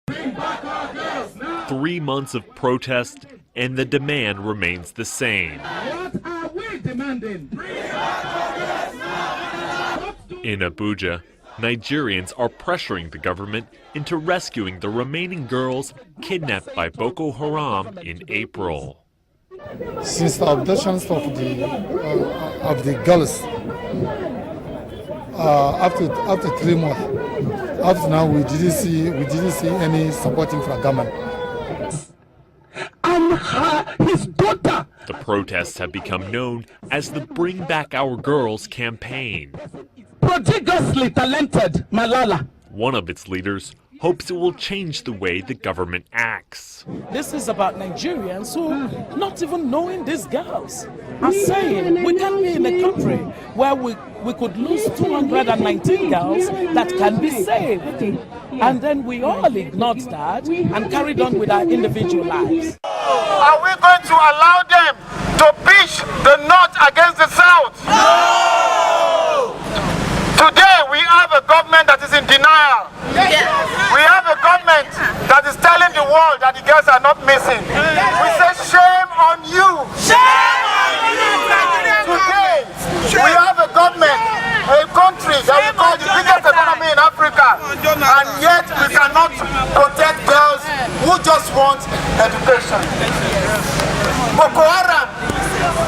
Bring back our girls now. 3 months of protest, and the demand remains the same. What are we demanding? Bring back our girls now. In Abuja, Nigerians are pressuring the government into rescuing the remaining girls kidnapped by Boko Haram in April. Since the abductions of the girls, after 3 months, up to now we didn't see any supporting from government. And his daughter. The protests have become known as the Bring Back Our Girls campaign. Prodigiously talented Malala. One of its leaders hopes it will change the way the government acts. This is about Nigerians who, not even knowing these girls, are saying we can't be in a country where we could lose 219 girls that can be saved. And then we all ignored that and carried on with our individual lives. Are we going to allow them to pitch the North against the South? No! Today we have a government that is in denial. Yes. We have a government that is telling the world that the girls are not missing. We say shame on you. Shame on you. Today we have a government, a country that we call the biggest economy in Africa, and yet we cannot protect girls who just want education. Boko Haram,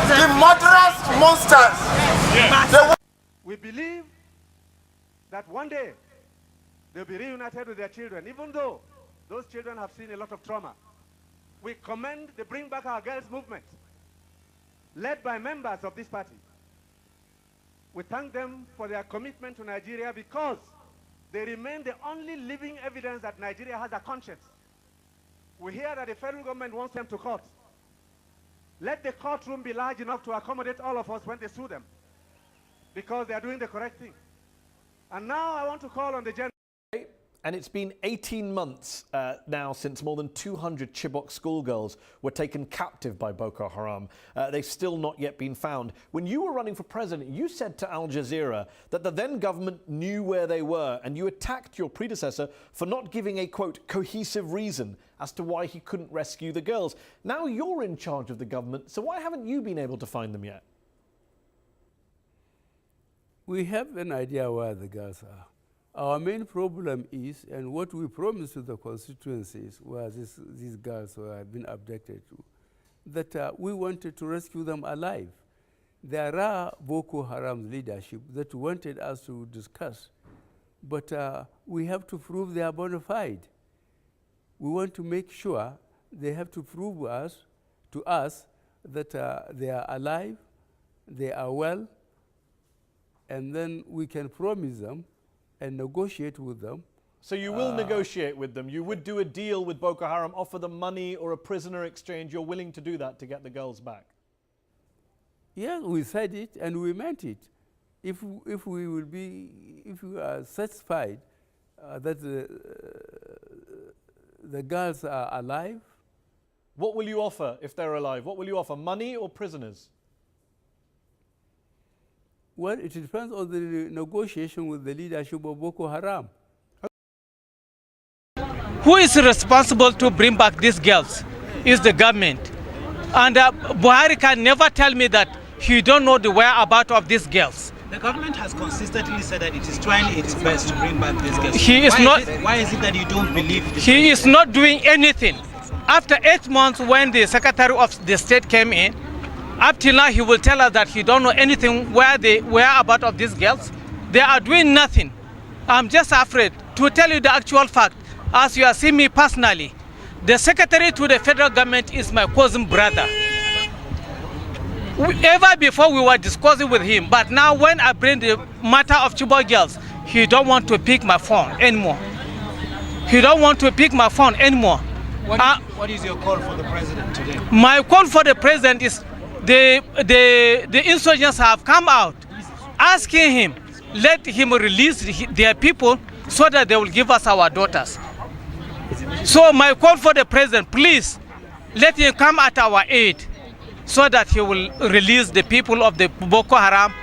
the murderous monsters. We believe that one day they'll be reunited with their children, even though those children have seen a lot of trauma. We commend the Bring Back Our Girls movement, led by members of this party. We thank them for their commitment to Nigeria because they remain the only living evidence that Nigeria has a conscience. We hear that the federal government wants them to court. Let the courtroom be large enough to accommodate all of us when they sue them, because they are doing the correct thing. And now I want to call on the general. And it's been 18 months now since more than 200 Chibok schoolgirls were taken captive by Boko Haram. They've still not yet been found. When you were running for president, you said to Al Jazeera that the then government knew where they were, and you attacked your predecessor for not giving a, quote, cohesive reason as to why he couldn't rescue the girls. Now you're in charge of the government, so why haven't you been able to find them yet? We have an idea where the girls are. Our main problem is, and what we promised to the constituencies where these girls were being abducted to, that we wanted to rescue them alive. There are Boko Haram leadership that wanted us to discuss, but we have to prove they are bona fide. We want to make sure they have to prove to us that they are alive, they are well, and then we can promise them and negotiate with them. So you will negotiate with them? You would do a deal with Boko Haram, offer them money or a prisoner exchange? You're willing to do that to get the girls back? Yes, we said it and we meant it. If we are satisfied that the girls are alive. What will you offer if they're alive? What will you offer, money or prisoners? Well, it depends on the negotiation with the leadership of Boko Haram. Who is responsible to bring back these girls? Is the government. And Buhari can never tell me that he don't know the whereabouts of these girls. The government has consistently said that it is trying its best to bring back these girls. Why is it that you don't believe this? He is not doing anything. After 8 months, when the Secretary of the State came in, up till now he will tell us that he don't know anything whereabouts of these girls. They are doing nothing. I'm just afraid to tell you the actual fact. As you are seeing me personally, the Secretary to the federal government is my cousin brother. Ever before we were discussing with him, but now when I bring the matter of Chibok girls, he don't want to pick my phone anymore. He don't want to pick my phone anymore. What is your call for the president today? My call for the president is the insurgents have come out asking him, let him release their people so that they will give us our daughters. So my call for the president, please let him come at our aid so that he will release the people of the Boko Haram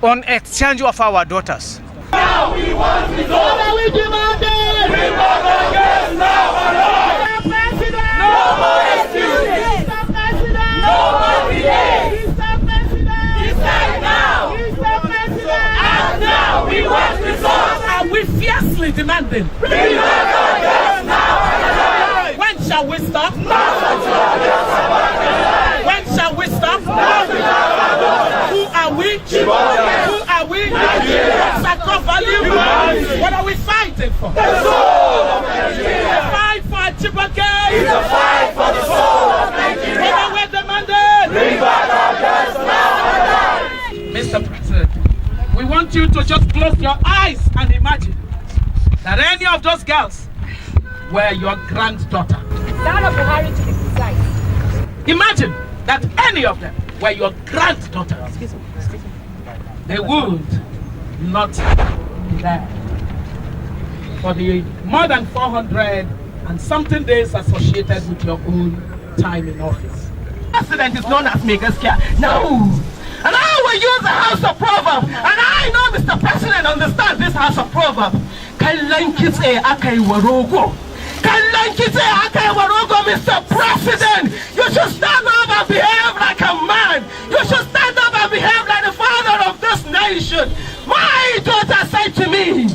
on exchange of our daughters. Now we want results. What are we demanding? Bring back our girls now. we demanding? Bring back our girls now! When shall we stop? When shall we stop? Who are we? Who are we? Sacred value? What are we fighting for? The soul of Nigeria! The fight for Chibok girls! It's a fight for the soul of Nigeria! What are we demanding? Bring back our girls now! Mr. President, we want you to just close your eyes and imagine that any of those girls were your granddaughter. Zara Buhari to be precise. Imagine that any of them were your granddaughter. They would not be there for the more than 400 and something days associated with your own time in office. President is known as Megaskia. No. And I will use the House of Proverbs. And I know Mr. President understands this House of Proverbs. Mr. President, you should stand up and behave like a man. You should stand up and behave like the father of this nation. My daughter said to me,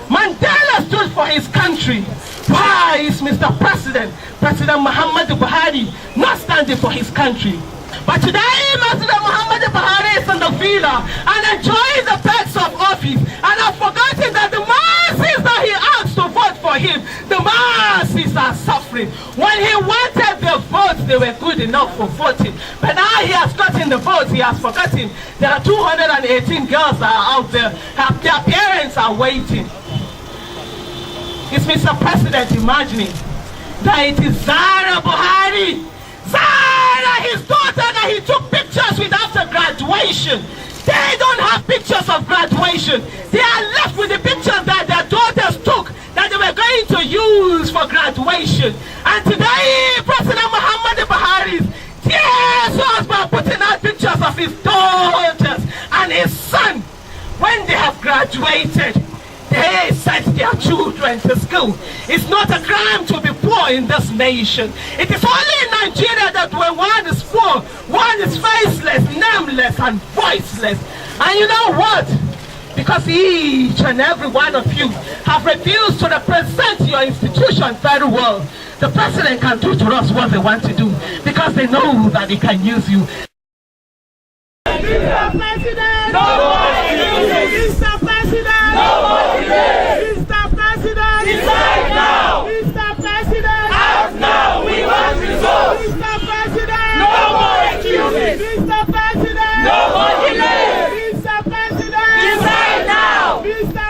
Mandela stood for his country. Why is Mr. President, President Muhammadu Buhari, not standing for his country? But today, President Muhammadu Buhari is in the villa and enjoying the perks of office. And I've forgotten that the masses that he asked to vote for him, the masses are suffering. When he wanted their votes, they were good enough for voting. But now he has gotten the votes, he has forgotten. There are 218 girls that are out there. Their parents are waiting. Is Mr. President imagining that it is Zara Buhari, Zara, his daughter, that he took pictures with after graduation? They don't have pictures of graduation. They are left with the pictures that their daughters took that they were going to use for graduation. And today, President Muhammadu Buhari's tears husband putting out pictures of his daughters and his son. When they have graduated, they sent their children to school. It's not a crime to be poor in this nation. It is only in Nigeria that when one is poor, one is faceless, nameless, and voiceless. And you know what? Because each and every one of you have refused to represent your institution very well, the president can do to us what they want to do because they know that they can use you. Mr. President! No more excuses! Mr. President! No more delays! Mr. President! Decide now! Mr. President! Act now! We want results! Mr. President! No more excuses! Mr. President! No more delays! Mr. President! Decide now! Mr.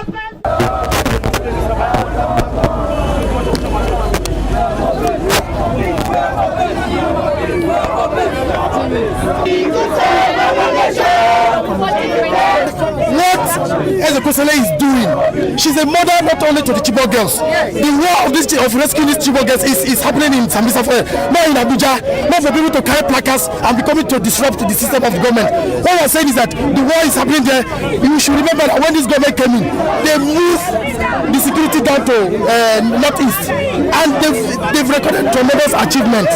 What Ezekwesili is doing, she's a mother not only to the Chibok girls. The war of rescuing these Chibok girls is happening in Sambisa, not in Abuja, not for people to carry placards and be coming to disrupt the system of the government. What we're saying is that the war is happening there. You should remember that when this government came in, they moved the security down to northeast, and they've recorded tremendous achievements.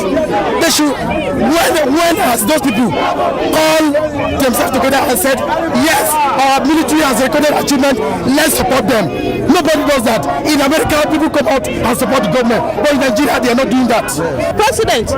They should, when has those people call themselves together and said, yes, our military has recorded achievement, let's support them. Nobody does that. In America, people come out and support the government, but in Nigeria, they are not doing that. President,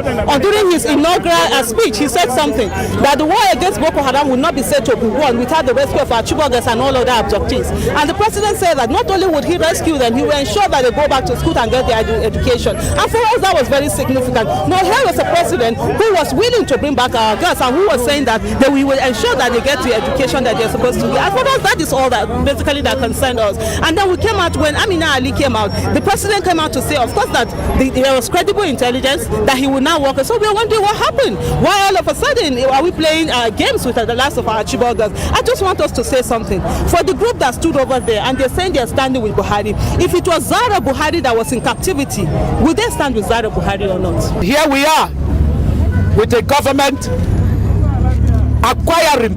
during his inaugural speech, he said something, that the war against Boko Haram will not be said to be won without the rescue of our Chibok girls and all other objectives. And the president said that not only would he rescue them, he will ensure that they go back to school and get their education. And for us, that was very significant. Now, here was a president who was willing to bring back our girls and who was saying that we will ensure that they get the education that they're supposed to get. And for us, that is all that basically that concerned us. And then we came out, when Amina Ali came out, the president came out to say, of course, that there was credible intelligence that he would now work. So we were wondering what happened. Why all of a sudden are we playing games with the last of our Chibok girls? I just want us to say something. For the group that stood over there and they're saying they're standing with Buhari, if it was Zara Buhari that was in captivity, would they stand with Zara Buhari or not? Here we are with the government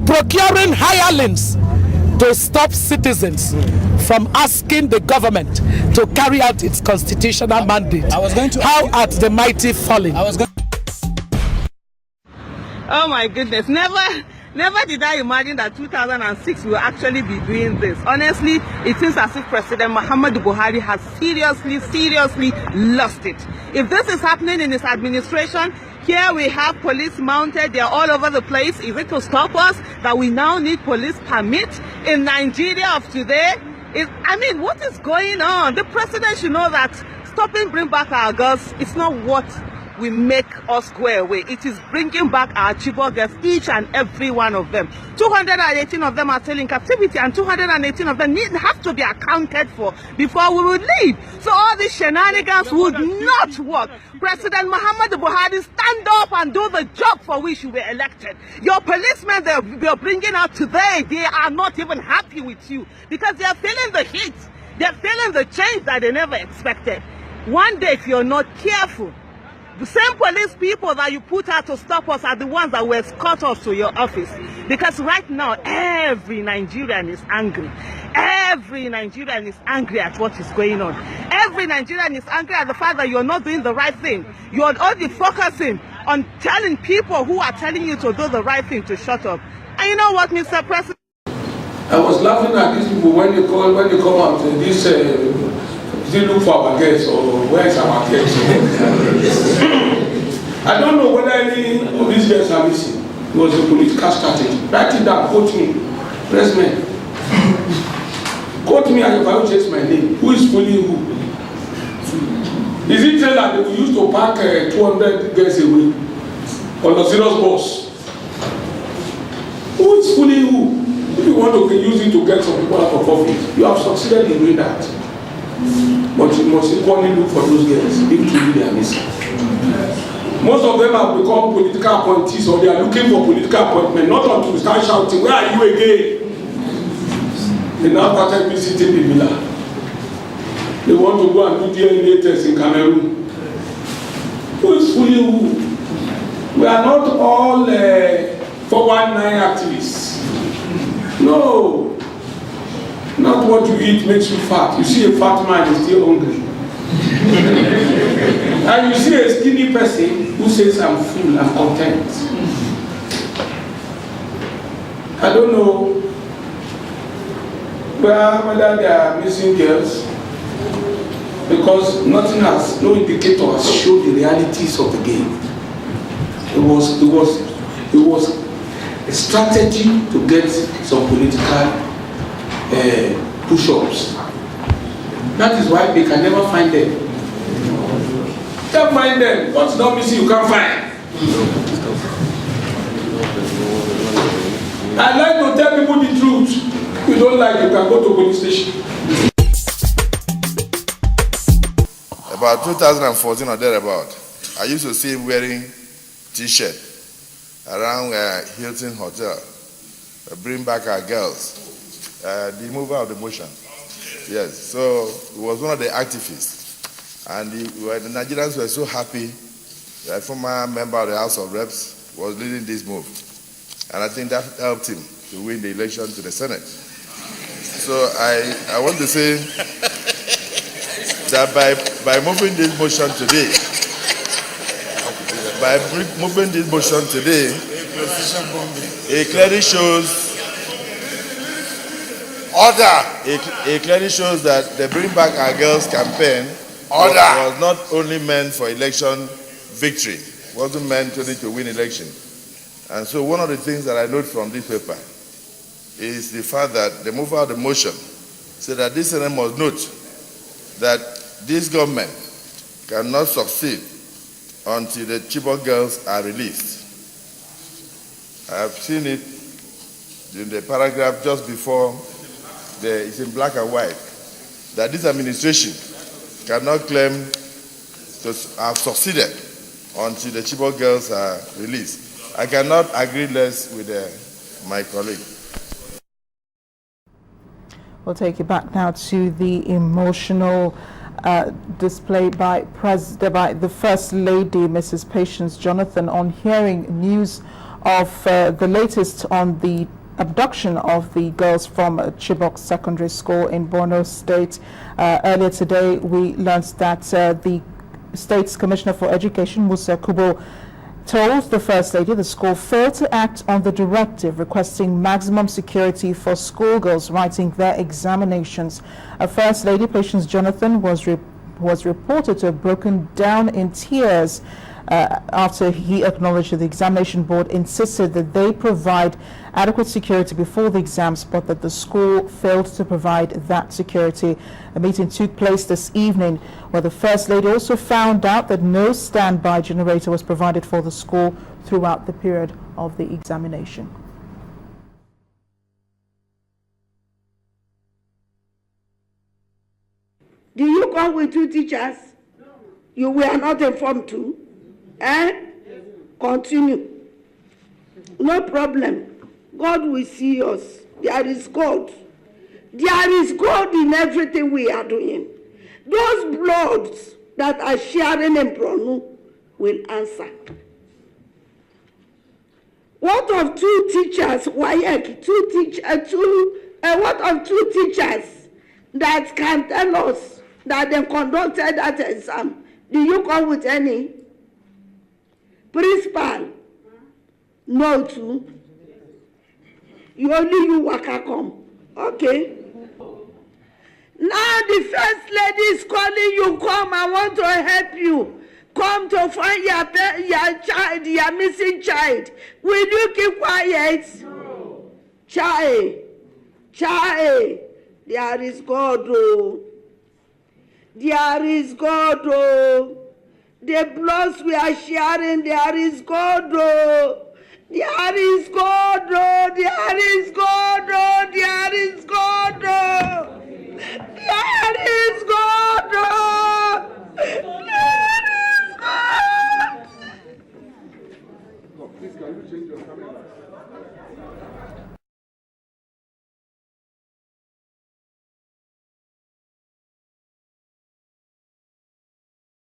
procuring hirelings to stop citizens from asking the government to carry out its constitutional mandate. How are the mighty falling? Oh my goodness, never Never did I imagine that 2006 will actually be doing this. Honestly, it seems as if President Muhammadu Buhari has seriously lost it. If this is happening in his administration, here we have police mounted, they're all over the place. Is it to stop us that we now need police permit in Nigeria of today? I mean, what is going on? The president should know that stopping Bring Back Our Girls is not what will make us go away. It is bringing back our Chibok girls, each and every one of them. 218 of them are still in captivity, and 218 of them have to be accounted for before we would leave. So all these shenanigans would not work. President Muhammadu Buhari, stand up and do the job for which you were elected. Your policemen they're bringing out today, they are not even happy with you because they are feeling the heat. They're feeling the change that they never expected. One day, if you're not careful, the same police people that you put out to stop us are the ones that will escort us to your office. Because right now, every Nigerian is angry. Every Nigerian is angry at what is going on. Every Nigerian is angry at the fact that you're not doing the right thing. You're only focusing on telling people who are telling you to do the right thing to shut up. And you know what, Mr. President? I was laughing at these people when they come out this they look for our guests or where is our guest. I don't know whether any of these guests are missing. It was a political strategy. Write it down, quote me. Pressman. Quote me and if I will change my name. Who is fooling who? Is it true that we used to pack 200 guests away on a serious bus? Who is fooling who? If you want to use it to get some people out of office, you have succeeded in doing that. But you must equally look for those girls if truly they are missing. Most of them have become political appointees or they are looking for political appointment, not until we start shouting, where are you again? They now started visiting the villa. They want to go and do DNA tests in Cameroon. Who is fooling who? We are not all 419 activists. No. Not what you eat makes you fat. You see a fat man is still hungry. And you see a skinny person who says, I'm full, I'm content. I don't know whether they are missing girls because nothing has, no indicator has showed the realities of the game. It was a strategy to get some political push-ups. That is why they can never find them. Can't find them. What's not missing, you can't find. I like to tell people the truth. If you don't like, you can go to police station. About 2014 or thereabout, I used to see him wearing T-shirt around Hilton Hotel. Bring back our girls. The mover of the motion. Yes, so he was one of the activists. And the Nigerians were so happy that a former member of the House of Reps was leading this move. And I think that helped him to win the election to the Senate. So I want to say that by moving this motion today, it clearly shows It clearly shows that the Bring Back Our Girls campaign was not only meant for election victory, wasn't meant only to win election. And so one of the things that I note from this paper is the fact that the mover of the motion said that this Senate must note that this government cannot succeed until the Chibok girls are released. I have seen it in the paragraph just before. It's in black and white, that this administration cannot claim to have succeeded until the Chibok girls are released. I cannot agree less with my colleague. We'll take you back now to the emotional display by the First Lady, Mrs. Patience Jonathan, on hearing news of the latest on the abduction of the girls from Chibok Secondary School in Borno State. Earlier today, we learned that the State's Commissioner for Education, Musa Kubo, told the First Lady the school failed to act on the directive requesting maximum security for schoolgirls writing their examinations. First Lady Patience Jonathan was reported to have broken down in tears after he acknowledged that the examination board insisted that they provide adequate security before the exams, but that the school failed to provide that security. A meeting took place this evening where the First Lady also found out that no standby generator was provided for the school throughout the period of the examination. Do you come with two teachers? You were not informed too? Continue. No problem. God will see us. There is God. There is God in everything we are doing. Those bloods that are sharing in Bronu will answer. What of two teachers? What of two teachers that can tell us that they conducted that exam? Do you come with any? Principal? No, too. You waka come. Okay. Now the First Lady is calling you. Come, I want to help you. Come to find your child, your missing child. Will you keep quiet? No. Child. There is God, oh. There is God, oh. The bloods we are sharing, there is God, oh. There is God, oh. There is God.